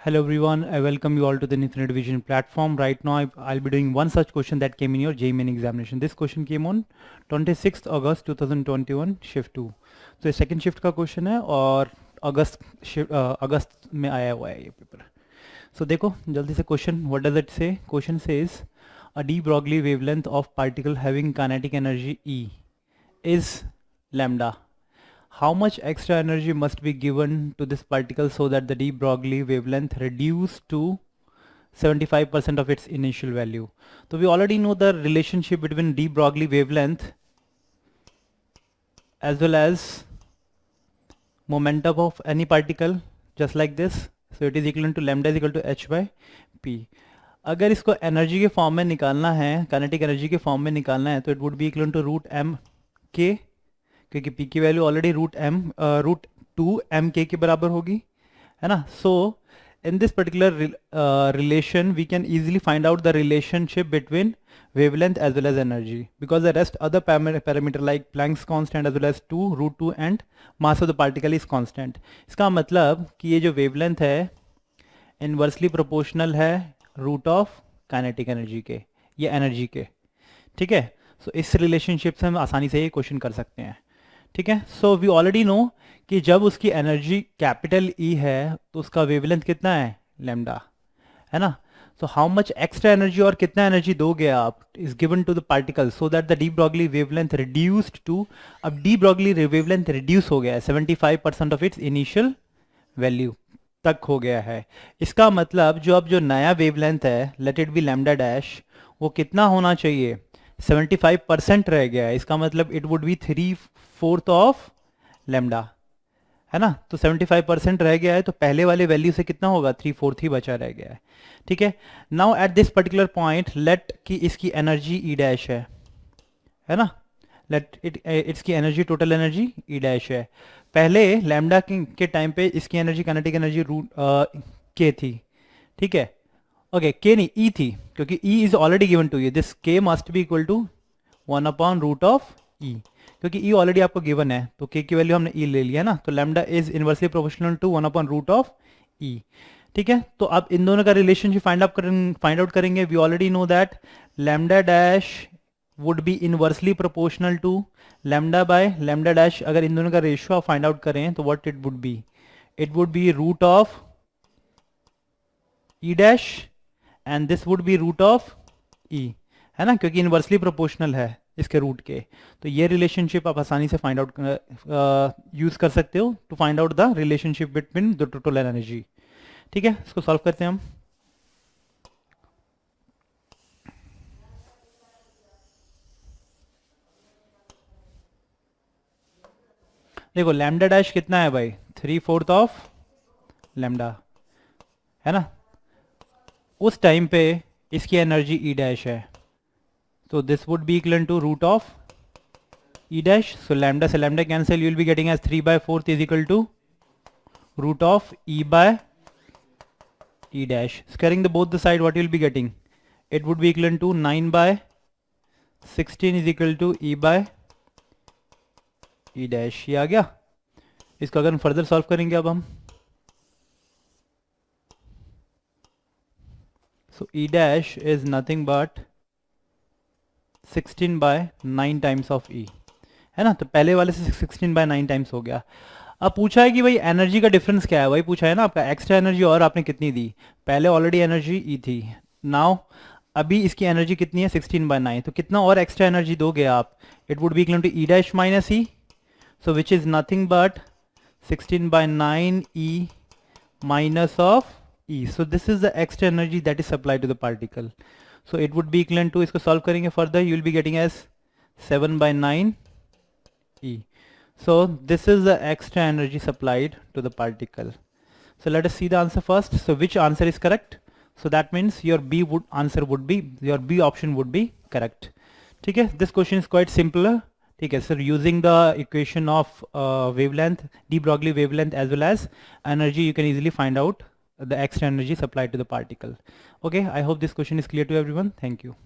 Hello everyone, I welcome you all to the Infinite Vision platform. Right now I'll be doing one such question that came in your JEE Main examination. This question came on 26th August 2021 shift 2. तो ये second shift का question है और अगस्त में आया हुआ है ये पेपर. So देखो जल्दी से question, what does it say? Question says a de Broglie wavelength of particle having kinetic energy E is lambda. How much extra energy must be given to this particle so that the de Broglie wavelength reduce to 75% of its initial value? So we already know the relationship between de Broglie wavelength as well as momentum of any particle, just like this. So it is equivalent to lambda is equal to h by p. अगर इसको energy के form में निकालना है, kinetic energy के form में निकालना है, तो it would be equal to root M K, क्योंकि पी की वैल्यू ऑलरेडी रूट 2 एम के के बराबर होगी, है ना. So in this particular relation we can easily find out the relationship between wavelength as well as energy, because the rest other parameter like Planck's constant as well as 2 root 2 and mass of the particle is constant. इसका मतलब कि ये जो wavelength है inversely proportional है root of kinetic energy के, ये energy के, ठीक है. सो इस रिलेशनशिप से हम आसानी से ये क्वेश्चन कर सकते हैं, ठीक है. सो वी ऑलरेडी नो कि जब उसकी एनर्जी कैपिटल ई है तो उसका वेवलेंथ कितना है, लैम्डा, है ना. So how much extra energy और कितना एनर्जी दोगे आप is given to the particle so that the de Broglie wavelength reduced to, अब डी ब्रॉगली वेवलेंथ रिड्यूस हो गया है 75% ऑफ इट्स इनिशियल वैल्यू तक हो गया है. इसका मतलब जो अब जो नया वेवलेंथ है let it be lambda dash, वो कितना होना चाहिए, 75% रह गया है. इसका मतलब it would B 3/4 of lambda, है ना. तो 75% रह गया है, तो पहले वाले वैल्यू से कितना होगा, 3/4 ही बचा रह गया है, ठीक है. Now at this particular point let कि इसकी एनर्जी ई डैश है ना. लेट इट्स की energy, total energy E dash है. पहले लैम्डा के टाइम पे इसकी एनर्जी, काइनेटिक एनर्जी रूट के थी, ठीक है. ओके के नहीं ई थी, क्योंकि E is already given to you. This K must be equal to 1/रूट ऑफ ई, क्योंकि ई ऑलरेडी आपको गिवन है, तो के की वैल्यू हमने ई ले लिया ना. तो lambda is inversely proportional to 1/रूट ऑफ ई, ठीक है. तो अब इन दोनों का रिलेशनशिप फाइंड आउट करेंगे. We already know that lambda dash would be inversely proportional to lambda by lambda dash. अगर इन दोनों का रेशियो आप फाइंड आउट करें तो what it would be root of E dash and this would be root of E, है ना, क्योंकि इनवर्सली प्रोपोर्शनल है इसके रूट के. तो ये रिलेशनशिप आप आसानी से फाइंड आउट यूज कर सकते हो to find out the relationship between the total energy, ठीक है. इसको सॉल्व करते हैं हम. देखो लैम्डा डैश कितना है भाई, 3/4 ऑफ लैम्डा, है ना. उस टाइम पे इसकी एनर्जी ई डैश है, तो this would be equal to root of E dash. So lambda से lambda cancel, you will be getting as 3/4 is equal to root of E by E dash. Squaring the both the side, what you will be getting, it would be equivalent to 9/16 is equal to e by e dash. ये आ गया. इसको अगर हम further solve करेंगे अब हम, so e dash is nothing but 16/9 times of e, है ना. तो पहले वाले से 16/9 टाइम्स हो गया. अब पूछा है कि भाई एनर्जी का डिफरेंस क्या है, वही पूछा है ना आपका, एक्स्ट्रा एनर्जी और आपने कितनी दी. पहले ऑलरेडी एनर्जी ई थी, नाउ अभी इसकी एनर्जी कितनी है 16/9, तो कितना और एक्स्ट्रा एनर्जी दोगे आप, it would be equal to E dash minus E, so which is nothing but 16/9 E minus of E. So this is the extra energy that is supplied to the particle. So it would be equal to, इसको solve करेंगे further, you will be getting as 7/9 E. So this is the extra energy supplied to the particle. So let us see the answer first. So which answer is correct? So that means your your B option would be correct. ठीक है. This question is quite simpler. ठीक है. So using the equation of wavelength, de Broglie wavelength as well as energy, you can easily find out the extra energy supplied to the particle. Okay. I hope this question is clear to everyone. Thank you.